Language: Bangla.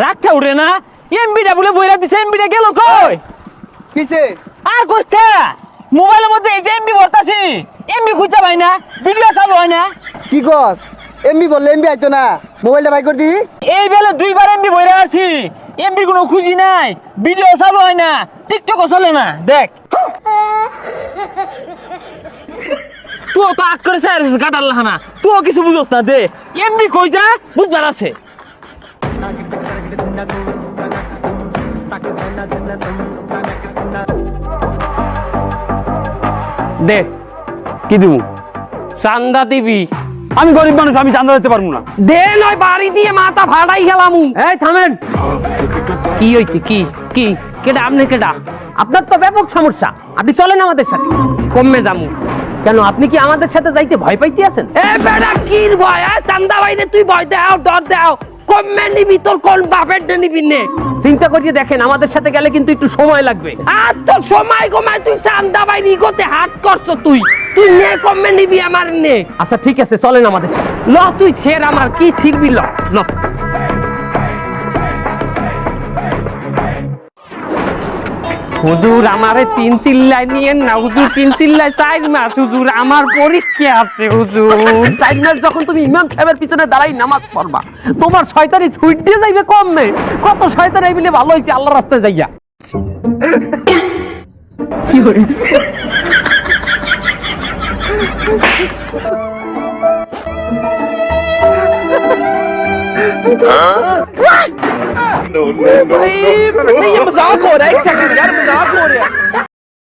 রাগটা উঠে না, এমবিটা বলে বইরা দিছে, এমবিটা গেল কই? কিসে? আর কইছে মোবাইলের মধ্যে এই যে এমবি ভরতাছি, এমবি খুঁজা পাই না, ভিডিও চালু হয় না। কি কস? এমবি বললে এমবি আইতো না, মোবাইলটা বাই করে দি। এই বেলে দুইবার এমবি বইরা আছি, এমবির কোনো খুঁজি নাই, ভিডিও চালু হয় না, টিকটকও চলে না। দেখ তুই তো আগ করে চাই কাটার লাহানা, তুইও কিছু বুঝোস না। দে এমবি কই যা বুঝবার আছে। দে কি দিব? চান্দা দিবি? আমি গরিব মানুষ, আমি চান্দা দিতে পারবো না। দে নয় বাড়ি দিয়ে মাথা ফাটাই গেলামু। এই থামেন। কি হইছে? কি কি কেডা? আপনি কেডা? আপনার তো ব্যাপক সমস্যা, আপনি চলেন আমাদের সাথে। কমে যামু কেন, আপনি কি আমাদের সাথে যাইতে ভয় পাইতে আছেন? এ বেটা কি ভয়? চান্দা বাইরে তুই ভয় দাও, ডর দাও, কমে নিবি? তোর কোন বাপের ডে নিবি নে? চিন্তা করিয়ে দেখেন, আমাদের সাথে গেলে কিন্তু একটু সময় লাগবে। আর তো সময় কমায় তুই চান্দা বাইরে ইগোতে হাত করছ। তুই তুই নে, কমে নিবি আমার নে। আচ্ছা ঠিক আছে, চলেন আমাদের সাথে। ল তুই ছেড়, আমার কি ছিড়বি? ল ল। হুজুর আমারে 3 চিল্লাই নিয়েন না হুজুর, 3 চিল্লাই 4 মাস হুজুর, আমার পরীক্ষা আছে হুজুর। 4 মাস যখন তুমি ইমাম সাহেবের পিছনে দাঁড়াই নামাজ পড়বা, তোমার শয়তানি ছুট দিয়ে যাইবে কমবে। কত শয়তান এই বলে ভালো হয়েছে আল্লাহর রাস্তায় যাইয়া। কি করে No, no, no, no. ये मजाक हो रहा है, एक सेकंड यार, मजाक हो रहा है।